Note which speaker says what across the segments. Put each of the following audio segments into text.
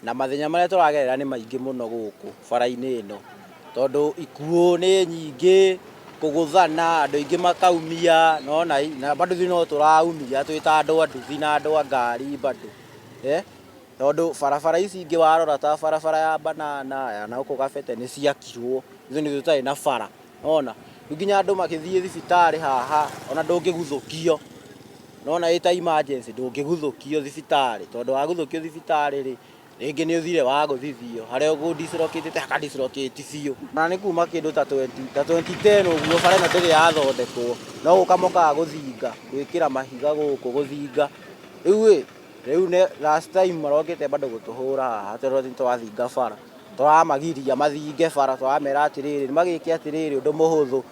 Speaker 1: na mathenya maria turagerera ni maingi muno guku bara-ini ino tondu ikuo ni nyingi kuguthana andu aingi makaumia nona na bado no turaumia twita andu a nduthi na andu a ngari bado tondu barabara ici ingi warora ta barabara ya Banana ya na uko Gabete ni ciakirwo icio ni tutari na bara nona nginya andu makithie thibitari haha ona ndungiguthukio nona ita emergency ndungiguthukio thibitari tondu wa guthukio thibitari ri ringi ni uthire wa guthithio haria ugu dislocate te haka dislocate biu na ni kuma kindu ta 2010 uguo bara ino ndiri yathondekwo no gukamoka guthinga gwikira mahiga guku guthinga riu ne last time marokete bado gutuhura haha tondu twathinga bara turamagiria mathinge bara twamera atiriri magiki atiriri undu muhuthu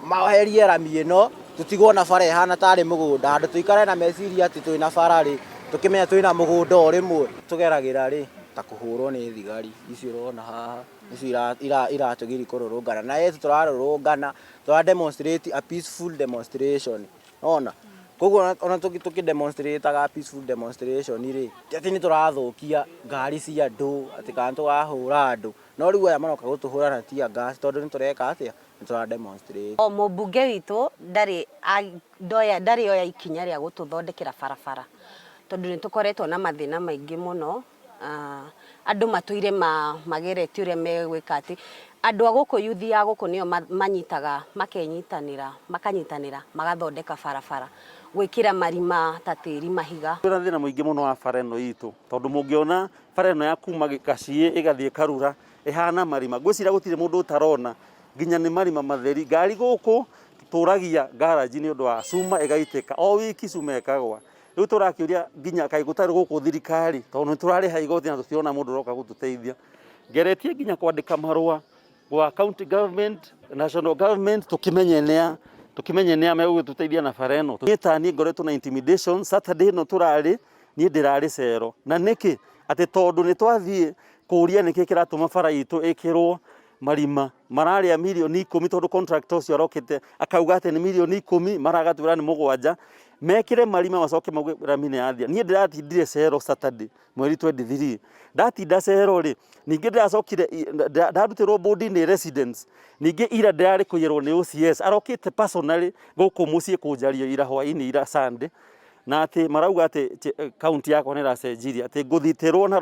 Speaker 1: maherie rami ino tutigwo na bara ihana tari mugunda andu tuikare na meciria ati twina bara ri tukimenya twina mugunda o rimwe tugeragira ri ta kuhurwo ni thigari icio urona haha icio iratugiri kururungana na yetu turarurungana twa demonstrate a peaceful demonstration ona koguo ona tukidemonstrate ga peaceful demonstration ri ati ni turathukia ngari cia andu ati kana turahura andu no riu aya maroka gutuhura na tia gas tondu ni tureka atia ni turademonstrate
Speaker 2: o mubunge witu ndari oya ikinya ria gututhondekera barabara tondu ni tukoretwo na mathina maingi muno andu matuire mageretie uria megwika ati andu a guku yuthi ya guku nio manyitaga makanyitanira magathondeka barabara gwikira marima ta tiri mahiga
Speaker 3: twina thina muingi muno wa bara ino itu tondu mungiona bara ino ya kuma Gacii igathie Karura ihana marima gwicira gutire mundu utarona nginya ni marima matheri ngari guku turagia garage ni undu wa cuma igaiteka o wiki cuma ekagwa riu turakiuria nginya kai gutari guku thirikari tondu turariha igoti na tutiona mundu roka gututeithia ngeretie nginya kwandika marua wa county government national government tukimenyenea megututeithia na bara ino ni ngoretwo na intimidation Saturday no turari ni ndirari cero na niki ati tondu ni twathie kuria niki kiratuma bara itu ikirwo marima mararia milioni 10 tondu contractor ucio arokete akauga ati ni milioni 10 maragatwira ni 7 mekire marima macoke mauge ramine yathia ni ndiratindire cero Saturday mweri 23 ndatinda cero ri ningi ndiracokire ndarutirwo bodi ni residents ningi ira ndirari kuyirwo ni OCS arokete personally guku mucie kunjaria ira hwaini ira Sunday na ati marauga ati county yakwa ni racenjiria ati nguthitirwo na